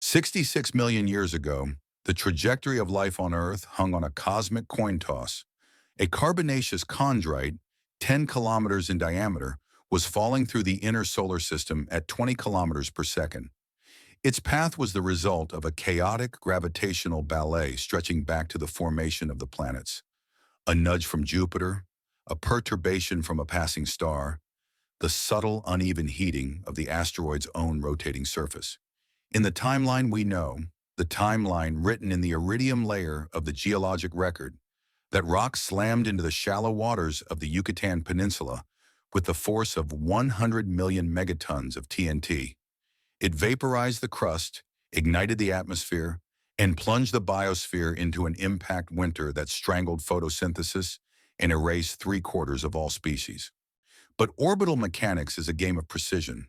66 million years ago, the trajectory of life on Earth hung on a cosmic coin toss. A carbonaceous chondrite, 10 kilometers in diameter, was falling through the inner solar system at 20 kilometers per second. Its path was the result of a chaotic gravitational ballet stretching back to the formation of the planets. A nudge from Jupiter, a perturbation from a passing star, the subtle, uneven heating of the asteroid's own rotating surface. In the timeline we know, the timeline written in the iridium layer of the geologic record, that rock slammed into the shallow waters of the Yucatan Peninsula with the force of 100 million megatons of TNT. It vaporized the crust, ignited the atmosphere, and plunged the biosphere into an impact winter that strangled photosynthesis and erased three-quarters of all species. But orbital mechanics is a game of precision.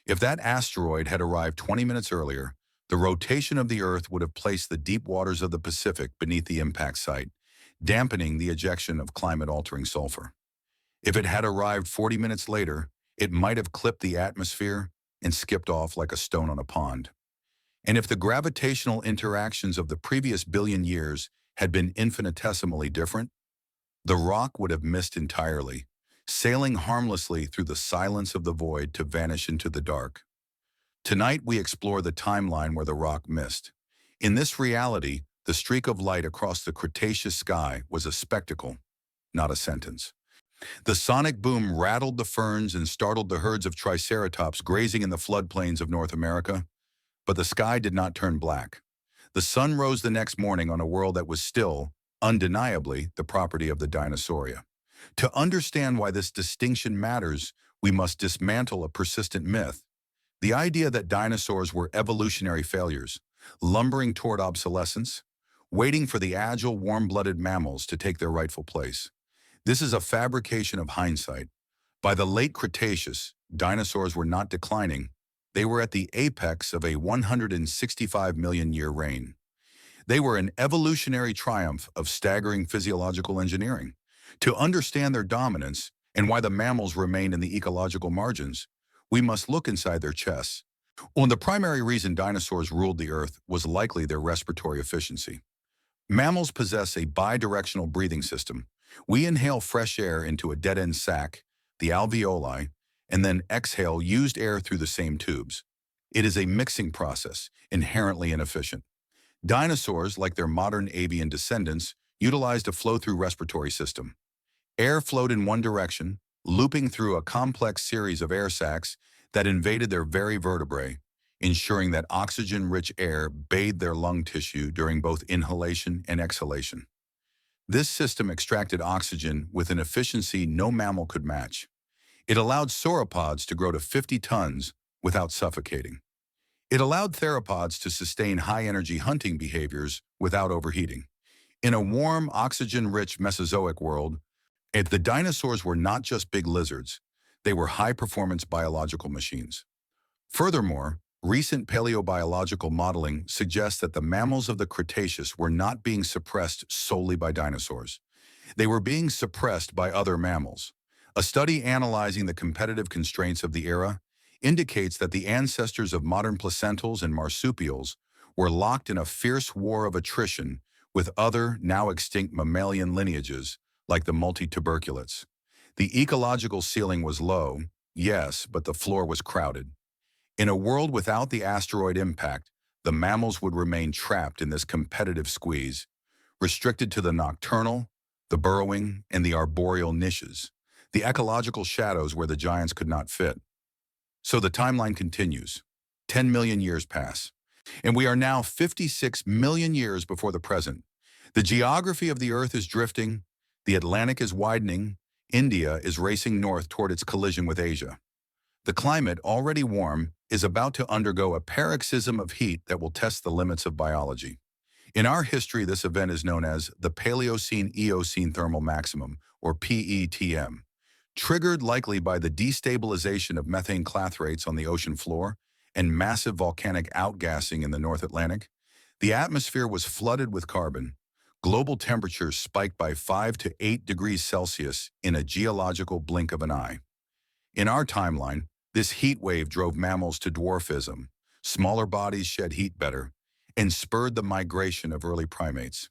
If that asteroid had arrived 20 minutes earlier, the rotation of the Earth would have placed the deep waters of the Pacific beneath the impact site, dampening the ejection of climate-altering sulfur. If it had arrived 40 minutes later, it might have clipped the atmosphere and skipped off like a stone on a pond. And if the gravitational interactions of the previous billion years had been infinitesimally different, the rock would have missed entirely, sailing harmlessly through the silence of the void to vanish into the dark. Tonight we explore the timeline where the rock missed. In this reality, the streak of light across the Cretaceous sky was a spectacle, not a sentence. The sonic boom rattled the ferns and startled the herds of triceratops grazing in the floodplains of North America, but the sky did not turn black. The sun rose the next morning on a world that was still, undeniably, the property of the Dinosauria. To understand why this distinction matters, we must dismantle a persistent myth. The idea that dinosaurs were evolutionary failures, lumbering toward obsolescence, waiting for the agile, warm-blooded mammals to take their rightful place. This is a fabrication of hindsight. By the late Cretaceous, dinosaurs were not declining. They were at the apex of a 165 million year reign. They were an evolutionary triumph of staggering physiological engineering. To understand their dominance and why the mammals remained in the ecological margins, we must look inside their chests. Well, the primary reason dinosaurs ruled the Earth was likely their respiratory efficiency. Mammals possess a bidirectional breathing system. We inhale fresh air into a dead-end sac, the alveoli, and then exhale used air through the same tubes. It is a mixing process, inherently inefficient. Dinosaurs, like their modern avian descendants, utilized a flow-through respiratory system. Air flowed in one direction, looping through a complex series of air sacs that invaded their very vertebrae, ensuring that oxygen-rich air bathed their lung tissue during both inhalation and exhalation. This system extracted oxygen with an efficiency no mammal could match. It allowed sauropods to grow to 50 tons without suffocating. It allowed theropods to sustain high-energy hunting behaviors without overheating. In a warm, oxygen-rich Mesozoic world, the dinosaurs were not just big lizards, they were high-performance biological machines. Furthermore, recent paleobiological modeling suggests that the mammals of the Cretaceous were not being suppressed solely by dinosaurs. They were being suppressed by other mammals. A study analyzing the competitive constraints of the era indicates that the ancestors of modern placentals and marsupials were locked in a fierce war of attrition with other, now extinct mammalian lineages, like the multituberculates. The ecological ceiling was low, yes, but the floor was crowded. In a world without the asteroid impact, the mammals would remain trapped in this competitive squeeze, restricted to the nocturnal, the burrowing, and the arboreal niches, the ecological shadows where the giants could not fit. So the timeline continues. 10 million years pass, and we are now 56 million years before the present. The geography of the Earth is drifting, the Atlantic is widening, India is racing north toward its collision with Asia. The climate, already warm, is about to undergo a paroxysm of heat that will test the limits of biology. In our history, this event is known as the Paleocene-Eocene Thermal Maximum, or PETM. Triggered likely by the destabilization of methane clathrates on the ocean floor and massive volcanic outgassing in the North Atlantic, the atmosphere was flooded with carbon. Global temperatures spiked by 5 to 8 degrees Celsius in a geological blink of an eye. In our timeline, this heat wave drove mammals to dwarfism, Smaller bodies shed heat better and spurred the migration of early primates.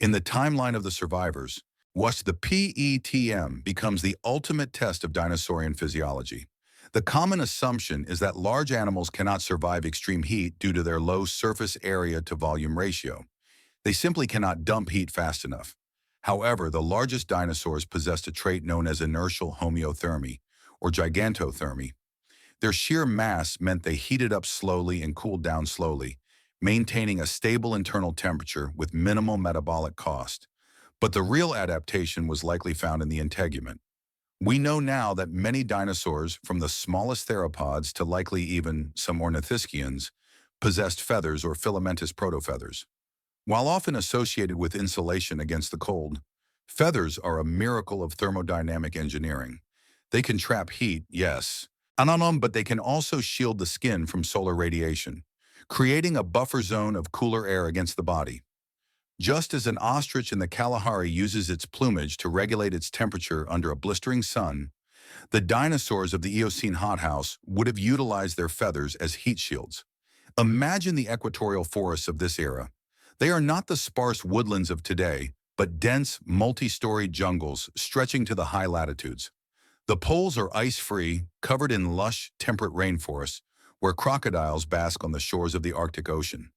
In the timeline of the survivors, the PETM becomes the ultimate test of dinosaurian physiology. The common assumption is that large animals cannot survive extreme heat due to their low surface area to volume ratio. They simply cannot dump heat fast enough. However, the largest dinosaurs possessed a trait known as inertial homeothermy, or gigantothermy. Their sheer mass meant they heated up slowly and cooled down slowly, maintaining a stable internal temperature with minimal metabolic cost. But the real adaptation was likely found in the integument. We know now that many dinosaurs, from the smallest theropods to likely even some ornithischians, possessed feathers or filamentous protofeathers. While often associated with insulation against the cold, feathers are a miracle of thermodynamic engineering. They can trap heat, yes, but they can also shield the skin from solar radiation, creating a buffer zone of cooler air against the body. Just as an ostrich in the Kalahari uses its plumage to regulate its temperature under a blistering sun, the dinosaurs of the Eocene hothouse would have utilized their feathers as heat shields. Imagine the equatorial forests of this era. They are not the sparse woodlands of today, but dense, multi-storied jungles stretching to the high latitudes. The poles are ice-free, covered in lush, temperate rainforests, where crocodiles bask on the shores of the Arctic Ocean.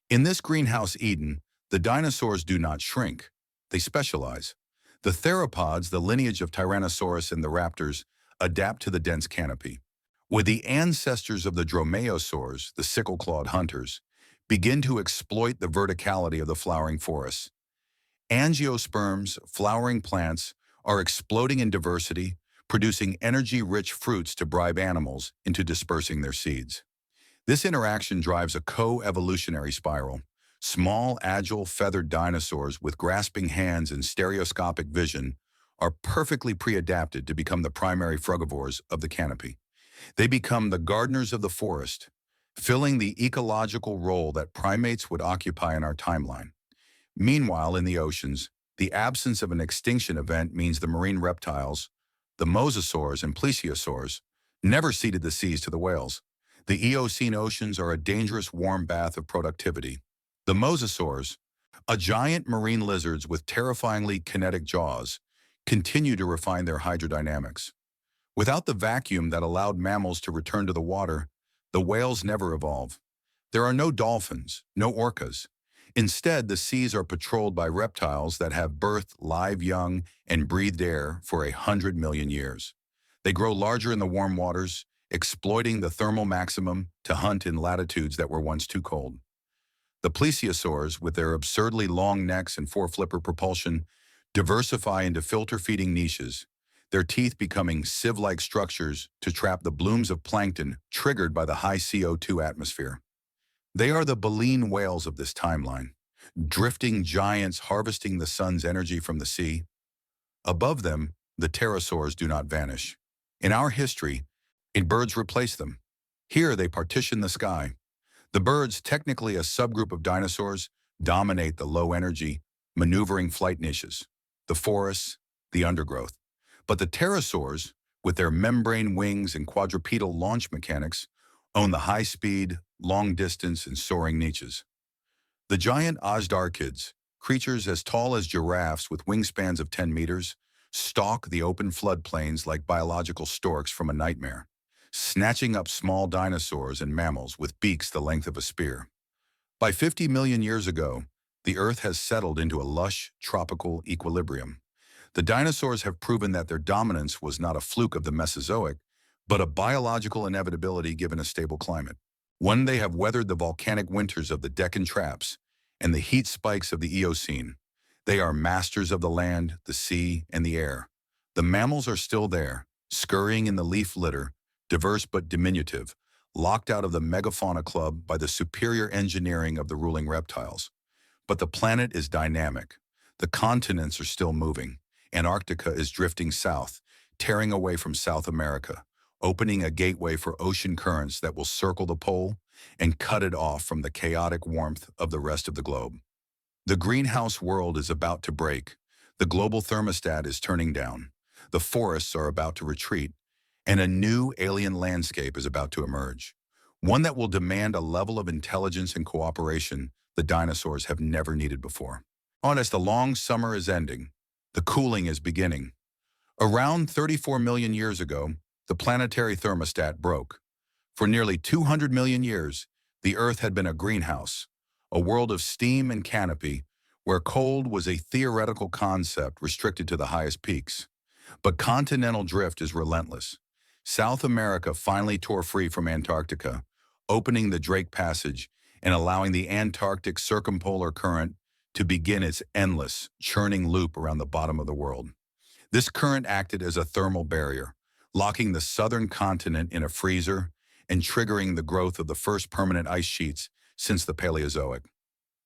In this greenhouse Eden, the dinosaurs do not shrink. They specialize. The theropods, the lineage of Tyrannosaurus and the raptors, adapt to the dense canopy. With the ancestors of the dromaeosaurs, the sickle-clawed hunters, begin to exploit the verticality of the flowering forests. Angiosperms, flowering plants, are exploding in diversity, producing energy-rich fruits to bribe animals into dispersing their seeds. This interaction drives a co-evolutionary spiral. Small, agile, feathered dinosaurs with grasping hands and stereoscopic vision are perfectly pre-adapted to become the primary frugivores of the canopy. They become the gardeners of the forest, filling the ecological role that primates would occupy in our timeline. Meanwhile, in the oceans, the absence of an extinction event means the marine reptiles, the mosasaurs and plesiosaurs, never ceded the seas to the whales. The Eocene oceans are a dangerous warm bath of productivity. The mosasaurs, a giant marine lizards with terrifyingly kinetic jaws, continue to refine their hydrodynamics. Without the vacuum that allowed mammals to return to the water, the whales never evolve. There are no dolphins, no orcas. Instead, the seas are patrolled by reptiles that have birthed live young and breathed air for 100 million years. They grow larger in the warm waters, exploiting the thermal maximum to hunt in latitudes that were once too cold. The plesiosaurs, with their absurdly long necks and four-flipper propulsion, diversify into filter-feeding niches, their teeth becoming sieve-like structures to trap the blooms of plankton triggered by the high CO2 atmosphere. They are the baleen whales of this timeline, drifting giants harvesting the sun's energy from the sea. Above them, the pterosaurs do not vanish. In our history, birds replace them. Here they partition the sky. The birds, technically a subgroup of dinosaurs, dominate the low-energy, maneuvering flight niches, the forests, the undergrowth. But the pterosaurs, with their membrane wings and quadrupedal launch mechanics, own the high-speed, long-distance, and soaring niches. The giant Azhdarchids, creatures as tall as giraffes with wingspans of 10 meters, stalk the open floodplains like biological storks from a nightmare, snatching up small dinosaurs and mammals with beaks the length of a spear. By 50 million years ago, the Earth has settled into a lush, tropical equilibrium. The dinosaurs have proven that their dominance was not a fluke of the Mesozoic, but a biological inevitability given a stable climate. When they have weathered the volcanic winters of the Deccan Traps and the heat spikes of the Eocene, they are masters of the land, the sea, and the air. The mammals are still there, scurrying in the leaf litter, diverse but diminutive, locked out of the megafauna club by the superior engineering of the ruling reptiles. But the planet is dynamic. The continents are still moving. Antarctica is drifting south, tearing away from South America, opening a gateway for ocean currents that will circle the pole and cut it off from the chaotic warmth of the rest of the globe. The greenhouse world is about to break. The global thermostat is turning down. The forests are about to retreat, and a new alien landscape is about to emerge. one that will demand a level of intelligence and cooperation the dinosaurs have never needed before. As the long summer is ending, the cooling is beginning. Around 34 million years ago, the planetary thermostat broke. For nearly 200 million years, the Earth had been a greenhouse, a world of steam and canopy, where cold was a theoretical concept restricted to the highest peaks. But continental drift is relentless. South America finally tore free from Antarctica, opening the Drake Passage and allowing the Antarctic circumpolar current to begin its endless, churning loop around the bottom of the world. This current acted as a thermal barrier, locking the southern continent in a freezer and triggering the growth of the first permanent ice sheets since the Paleozoic.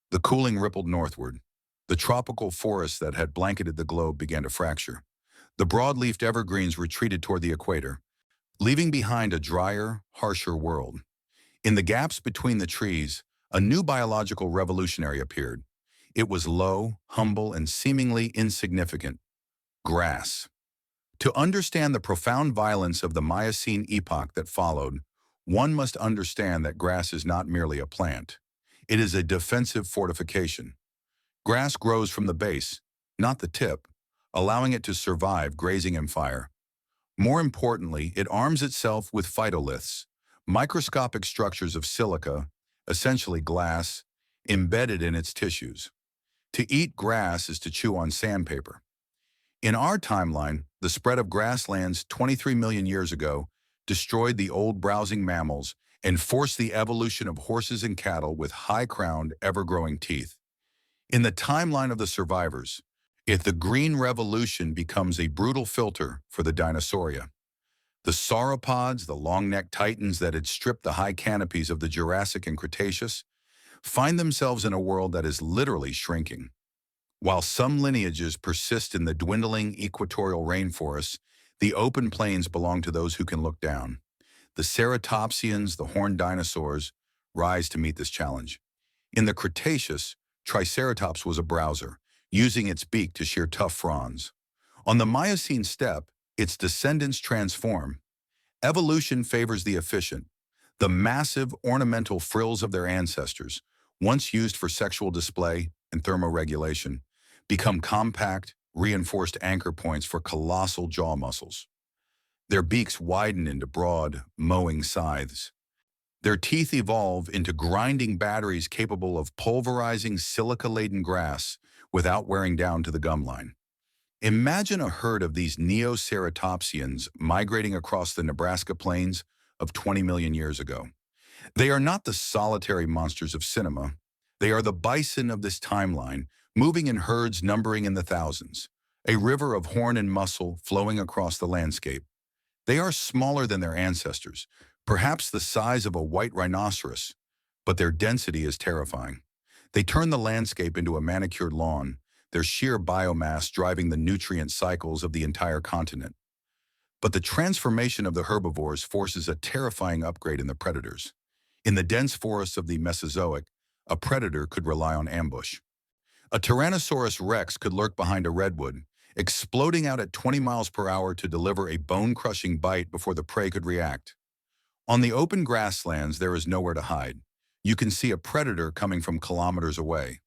The cooling rippled northward. The tropical forests that had blanketed the globe began to fracture. The broad-leafed evergreens retreated toward the equator, leaving behind a drier, harsher world. In the gaps between the trees, a new biological revolutionary appeared. It was low, humble, and seemingly insignificant: grass. To understand the profound violence of the Miocene epoch that followed, one must understand that grass is not merely a plant. It is a defensive fortification. Grass grows from the base, not the tip, allowing it to survive grazing and fire. More importantly, it arms itself with phytoliths, microscopic structures of silica, essentially glass, embedded in its tissues. To eat grass is to chew on sandpaper. In our timeline, the spread of grasslands 23 million years ago destroyed the old browsing mammals and forced the evolution of horses and cattle with high-crowned, ever-growing teeth. In the timeline of the survivors, if the Green Revolution becomes a brutal filter for the Dinosauria. The sauropods, the long-necked titans that had stripped the high canopies of the Jurassic and Cretaceous, find themselves in a world that is literally shrinking. While some lineages persist in the dwindling equatorial rainforests, the open plains belong to those who can look down. The ceratopsians, the horned dinosaurs, rise to meet this challenge. In the Cretaceous, Triceratops was a browser, using its beak to shear tough fronds. On the Miocene steppe, its descendants transform. Evolution favors the efficient. The massive ornamental frills of their ancestors, once used for sexual display and thermoregulation, become compact, reinforced anchor points for colossal jaw muscles. Their beaks widen into broad, mowing scythes. Their teeth evolve into grinding batteries capable of pulverizing silica-laden grass without wearing down to the gum line. Imagine a herd of these Neoceratopsians migrating across the Nebraska plains of 20 million years ago. They are not the solitary monsters of cinema. They are the bison of this timeline, moving in herds numbering in the thousands, a river of horn and muscle flowing across the landscape. They are smaller than their ancestors, perhaps the size of a white rhinoceros, but their density is terrifying. They turn the landscape into a manicured lawn, their sheer biomass driving the nutrient cycles of the entire continent. But the transformation of the herbivores forces a terrifying upgrade in the predators. In the dense forests of the Mesozoic, a predator could rely on ambush. A Tyrannosaurus rex could lurk behind a redwood, exploding out at 20 miles per hour to deliver a bone-crushing bite before the prey could react. On the open grasslands, there is nowhere to hide. You can see a predator coming from kilometers away.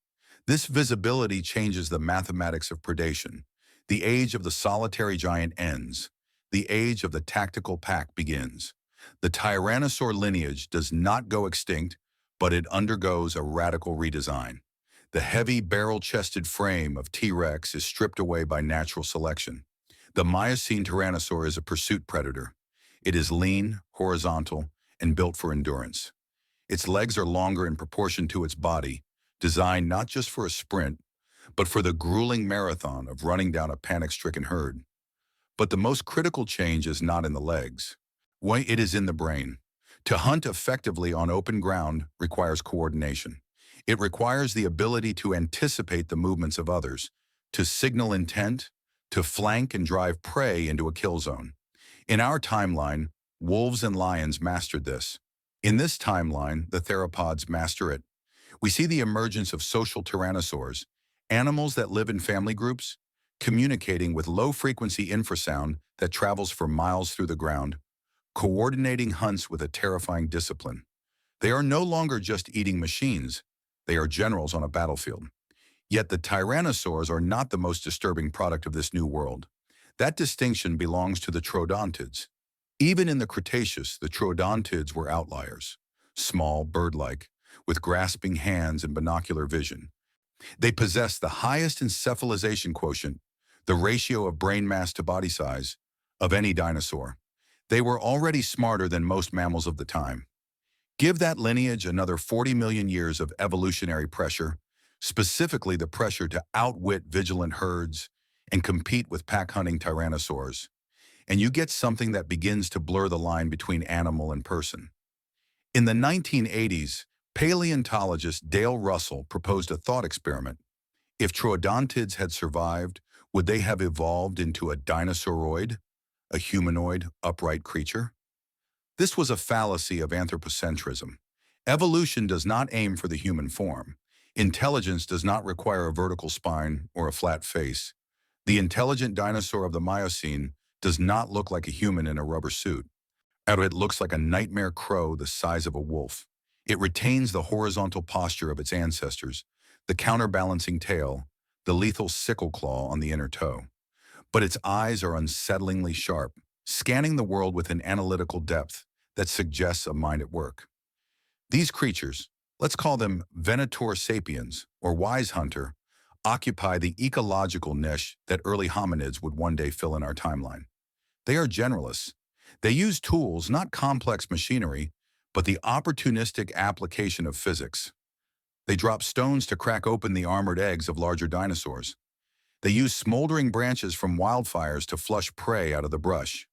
This visibility changes the mathematics of predation. The age of the solitary giant ends. The age of the tactical pack begins. The Tyrannosaur lineage does not go extinct, but it undergoes a radical redesign. The heavy barrel-chested frame of T-Rex is stripped away by natural selection. The Miocene Tyrannosaur is a pursuit predator. It is lean, horizontal, and built for endurance. Its legs are longer in proportion to its body, designed not just for a sprint, but for the grueling marathon of running down a panic-stricken herd. But the most critical change is not in the legs. It is in the brain. To hunt effectively on open ground requires coordination. It requires the ability to anticipate the movements of others, to signal intent, to flank and drive prey into a kill zone. In our timeline, wolves and lions mastered this. In this timeline, the theropods master it. We see the emergence of social tyrannosaurs, animals that live in family groups, communicating with low-frequency infrasound that travels for miles through the ground, coordinating hunts with a terrifying discipline. They are no longer just eating machines. They are generals on a battlefield. Yet the tyrannosaurs are not the most disturbing product of this new world. That distinction belongs to the troodontids. Even in the Cretaceous, the troodontids were outliers. Small, bird-like, with grasping hands and binocular vision. They possessed the highest encephalization quotient, the ratio of brain mass to body size, of any dinosaur. They were already smarter than most mammals of the time. Give that lineage another 40 million years of evolutionary pressure, specifically the pressure to outwit vigilant herds and compete with pack-hunting tyrannosaurs, and you get something that begins to blur the line between animal and person. In the 1980s, paleontologist Dale Russell proposed a thought experiment. If troodontids had survived, would they have evolved into a dinosauroid, a humanoid, upright creature? This was a fallacy of anthropocentrism. Evolution does not aim for the human form. Intelligence does not require a vertical spine or a flat face. The intelligent dinosaur of the Miocene does not look like a human in a rubber suit. It looks like a nightmare crow the size of a wolf. It retains the horizontal posture of its ancestors, the counterbalancing tail, the lethal sickle claw on the inner toe. But its eyes are unsettlingly sharp, scanning the world with an analytical depth that suggests a mind at work. These creatures, let's call them Venator sapiens or wise hunter, occupy the ecological niche that early hominids would one day fill in our timeline. They are generalists. They use tools, not complex machinery, but the opportunistic application of physics. They drop stones to crack open the armored eggs of larger dinosaurs. They use smoldering branches from wildfires to flush prey out of the brush.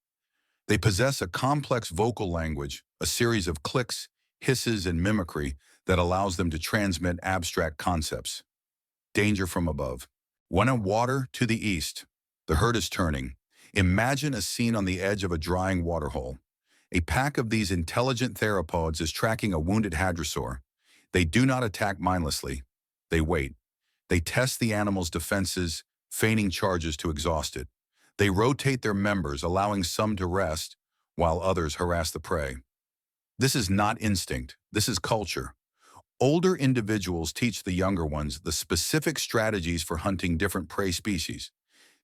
They possess a complex vocal language, a series of clicks, hisses, and mimicry that allows them to transmit abstract concepts. Danger from above. When water to the east, the herd is turning. Imagine a scene on the edge of a drying waterhole. A pack of these intelligent theropods is tracking a wounded hadrosaur. They do not attack mindlessly. They wait. They test the animal's defenses, feigning charges to exhaust it. They rotate their members, allowing some to rest, while others harass the prey. This is not instinct. This is culture. Older individuals teach the younger ones the specific strategies for hunting different prey species.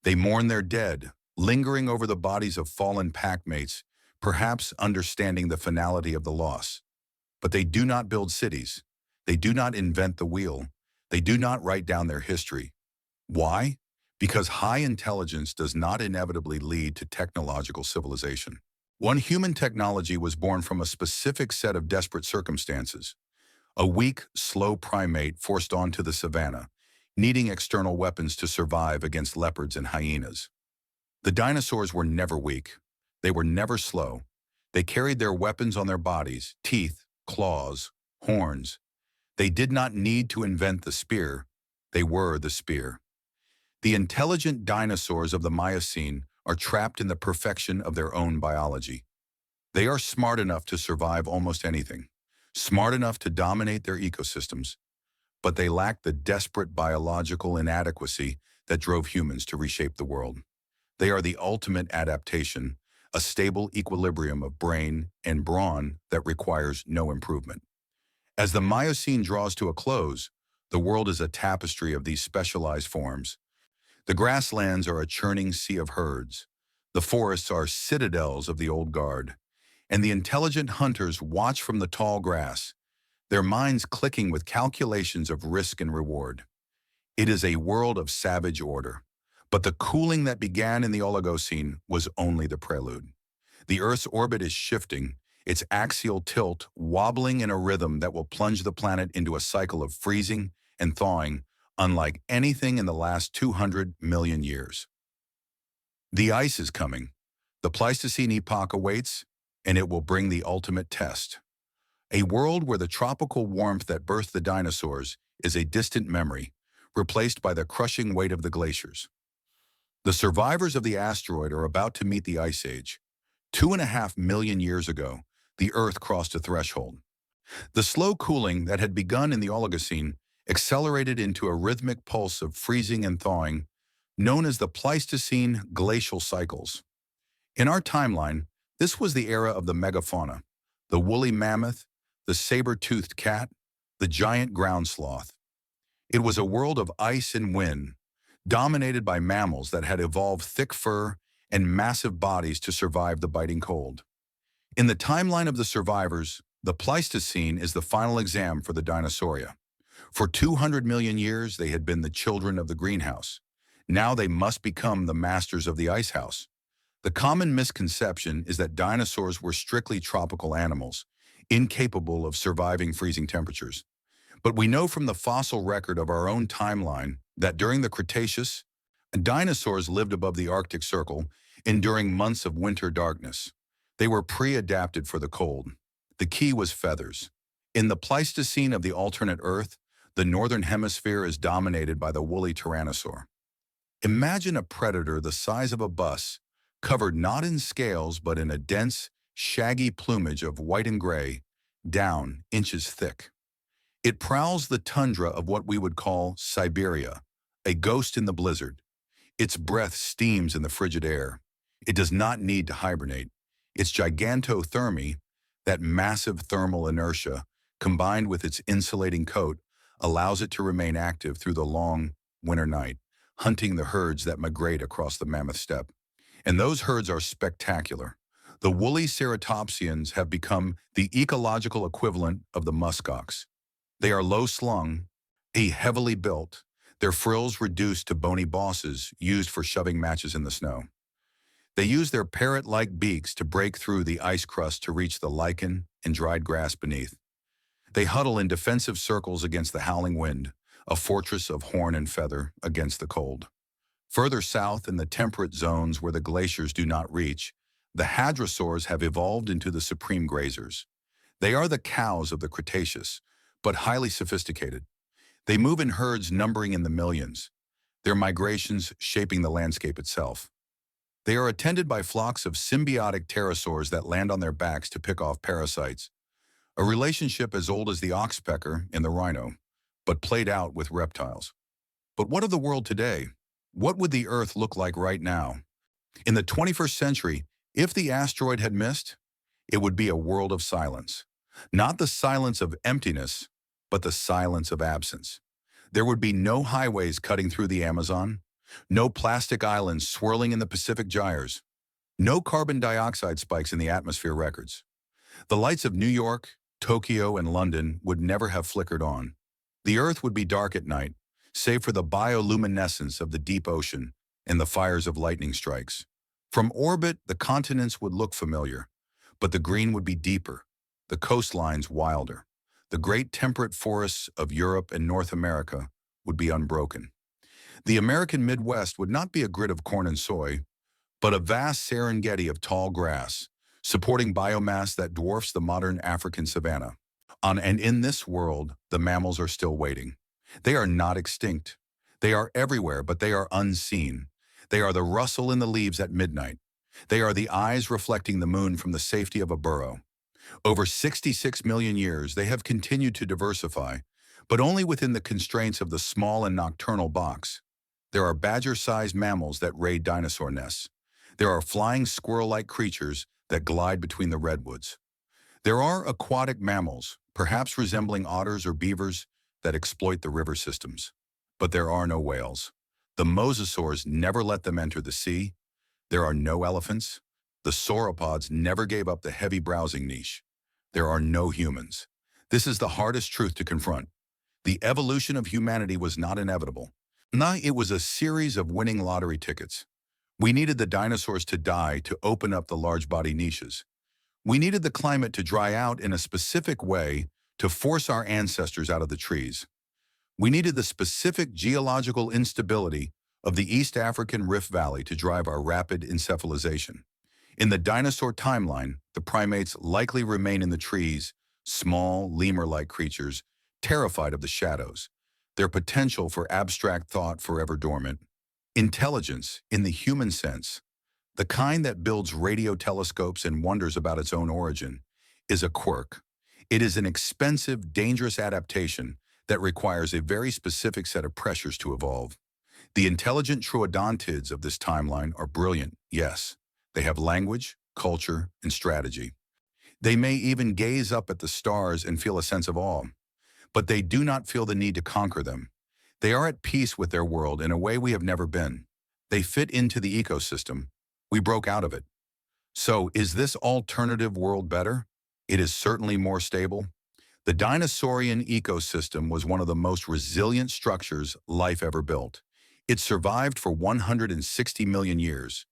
They mourn their dead, lingering over the bodies of fallen packmates, perhaps understanding the finality of the loss. But they do not build cities. They do not invent the wheel. They do not write down their history. Why? Because high intelligence does not inevitably lead to technological civilization. One human technology was born from a specific set of desperate circumstances. A weak, slow primate forced onto the savannah, needing external weapons to survive against leopards and hyenas. The dinosaurs were never weak. They were never slow. They carried their weapons on their bodies, teeth, claws, horns. They did not need to invent the spear. They were the spear. The intelligent dinosaurs of the Miocene are trapped in the perfection of their own biology. They are smart enough to survive almost anything, smart enough to dominate their ecosystems, but they lack the desperate biological inadequacy that drove humans to reshape the world. They are the ultimate adaptation, a stable equilibrium of brain and brawn that requires no improvement. As the Miocene draws to a close, the world is a tapestry of these specialized forms. The grasslands are a churning sea of herds. The forests are citadels of the old guard. And the intelligent hunters watch from the tall grass, their minds clicking with calculations of risk and reward. It is a world of savage order. But the cooling that began in the Oligocene was only the prelude. The Earth's orbit is shifting, its axial tilt wobbling in a rhythm that will plunge the planet into a cycle of freezing and thawing, unlike anything in the last 200 million years. The ice is coming. The Pleistocene epoch awaits, and it will bring the ultimate test. A world where the tropical warmth that birthed the dinosaurs is a distant memory, replaced by the crushing weight of the glaciers. The survivors of the asteroid are about to meet the Ice Age. 2.5 million years ago, the Earth crossed a threshold. The slow cooling that had begun in the Oligocene accelerated into a rhythmic pulse of freezing and thawing, known as the Pleistocene glacial cycles. In our timeline, this was the era of the megafauna, the woolly mammoth, the saber-toothed cat, the giant ground sloth. It was a world of ice and wind, dominated by mammals that had evolved thick fur and massive bodies to survive the biting cold. In the timeline of the survivors, the Pleistocene is the final exam for the Dinosauria. For 200 million years, they had been the children of the greenhouse. Now they must become the masters of the icehouse. The common misconception is that dinosaurs were strictly tropical animals, incapable of surviving freezing temperatures. But we know from the fossil record of our own timeline that during the Cretaceous, dinosaurs lived above the Arctic Circle, enduring months of winter darkness. They were pre-adapted for the cold. The key was feathers. In the Pleistocene of the alternate Earth, the northern hemisphere is dominated by the woolly tyrannosaur. Imagine a predator the size of a bus, covered not in scales but in a dense, shaggy plumage of white and gray, down inches thick. It prowls the tundra of what we would call Siberia, a ghost in the blizzard. Its breath steams in the frigid air. It does not need to hibernate. Its gigantothermy, that massive thermal inertia, combined with its insulating coat, allows it to remain active through the long winter night, hunting the herds that migrate across the mammoth steppe. And those herds are spectacular. The woolly ceratopsians have become the ecological equivalent of the muskox. They are low-slung, heavily built, their frills reduced to bony bosses used for shoving matches in the snow. They use their parrot-like beaks to break through the ice crust to reach the lichen and dried grass beneath. They huddle in defensive circles against the howling wind, a fortress of horn and feather against the cold. Further south in the temperate zones where the glaciers do not reach, the hadrosaurs have evolved into the supreme grazers. They are the cows of the Cretaceous, but highly sophisticated. They move in herds numbering in the millions, their migrations shaping the landscape itself. They are attended by flocks of symbiotic pterosaurs that land on their backs to pick off parasites, a relationship as old as the oxpecker and the rhino, but played out with reptiles. But what of the world today? What would the Earth look like right now? In the 21st century, if the asteroid had missed, it would be a world of silence. Not the silence of emptiness, but the silence of absence. There would be no highways cutting through the Amazon, no plastic islands swirling in the Pacific gyres, no carbon dioxide spikes in the atmosphere records. The lights of New York, Tokyo, and London would never have flickered on. The Earth would be dark at night, save for the bioluminescence of the deep ocean and the fires of lightning strikes. From orbit, the continents would look familiar, but the green would be deeper, the coastlines wilder. The great temperate forests of Europe and North America would be unbroken. The American Midwest would not be a grid of corn and soy, but a vast Serengeti of tall grass, supporting biomass that dwarfs the modern African savanna. And in this world, the mammals are still waiting. They are not extinct. They are everywhere, but they are unseen. They are the rustle in the leaves at midnight. They are the eyes reflecting the moon from the safety of a burrow. Over 66 million years, they have continued to diversify, but only within the constraints of the small and nocturnal box. There are badger-sized mammals that raid dinosaur nests. There are flying squirrel-like creatures that glide between the redwoods. There are aquatic mammals, perhaps resembling otters or beavers, that exploit the river systems. But there are no whales. The mosasaurs never let them enter the sea. There are no elephants. The sauropods never gave up the heavy browsing niche. There are no humans. This is the hardest truth to confront. The evolution of humanity was not inevitable. No, it was a series of winning lottery tickets. We needed the dinosaurs to die to open up the large body niches. We needed the climate to dry out in a specific way to force our ancestors out of the trees. We needed the specific geological instability of the East African Rift Valley to drive our rapid encephalization. In the dinosaur timeline, the primates likely remain in the trees, small, lemur-like creatures, terrified of the shadows, their potential for abstract thought forever dormant. Intelligence, in the human sense, the kind that builds radio telescopes and wonders about its own origin, is a quirk. It is an expensive, dangerous adaptation that requires a very specific set of pressures to evolve. The intelligent troodontids of this timeline are brilliant, yes. They have language, culture, and strategy. They may even gaze up at the stars and feel a sense of awe, but they do not feel the need to conquer them. They are at peace with their world in a way we have never been. They fit into the ecosystem. We broke out of it. So, is this alternative world better? It is certainly more stable. The dinosaurian ecosystem was one of the most resilient structures life ever built. It survived for 160 million years.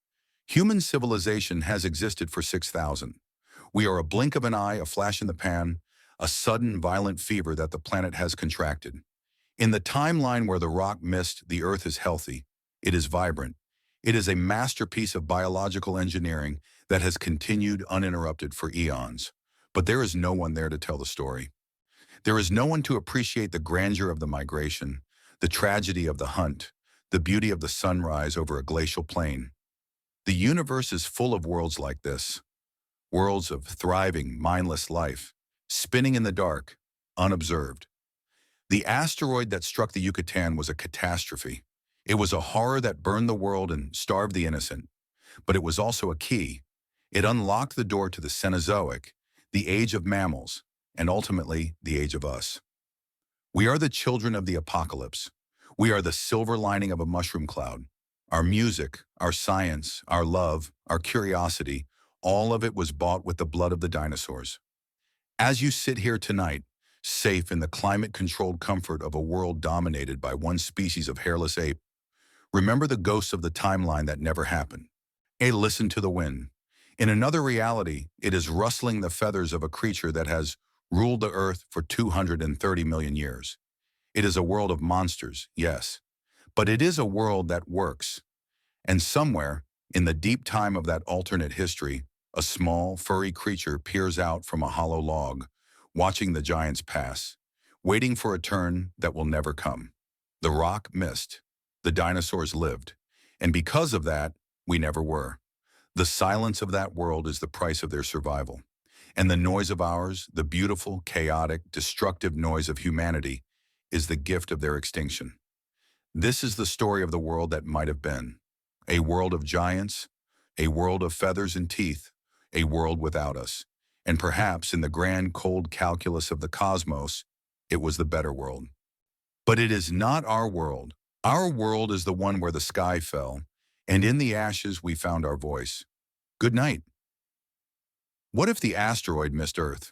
Human civilization has existed for 6,000. We are a blink of an eye, a flash in the pan, a sudden violent fever that the planet has contracted. In the timeline where the rock missed, the Earth is healthy. It is vibrant. It is a masterpiece of biological engineering that has continued uninterrupted for eons. But there is no one there to tell the story. There is no one to appreciate the grandeur of the migration, the tragedy of the hunt, the beauty of the sunrise over a glacial plain. The universe is full of worlds like this, worlds of thriving, mindless life, spinning in the dark, unobserved. The asteroid that struck the Yucatan was a catastrophe. It was a horror that burned the world and starved the innocent. But it was also a key. It unlocked the door to the Cenozoic, the age of mammals, and ultimately the age of us. We are the children of the apocalypse. We are the silver lining of a mushroom cloud. Our music, our science, our love, our curiosity, all of it was bought with the blood of the dinosaurs. As you sit here tonight, safe in the climate-controlled comfort of a world dominated by one species of hairless ape, remember the ghosts of the timeline that never happened. Listen to the wind. In another reality, it is rustling the feathers of a creature that has ruled the earth for 230 million years. It is a world of monsters, yes, but it is a world that works. And somewhere, in the deep time of that alternate history, a small, furry creature peers out from a hollow log, watching the giants pass, waiting for a turn that will never come. The rock missed. The dinosaurs lived. And because of that, we never were. The silence of that world is the price of their survival. And the noise of ours, the beautiful, chaotic, destructive noise of humanity, is the gift of their extinction. This is the story of the world that might have been. A world of giants, a world of feathers and teeth, a world without us. And perhaps in the grand cold calculus of the cosmos, it was the better world. But it is not our world. Our world is the one where the sky fell, and in the ashes we found our voice. Good night. What if the asteroid missed Earth?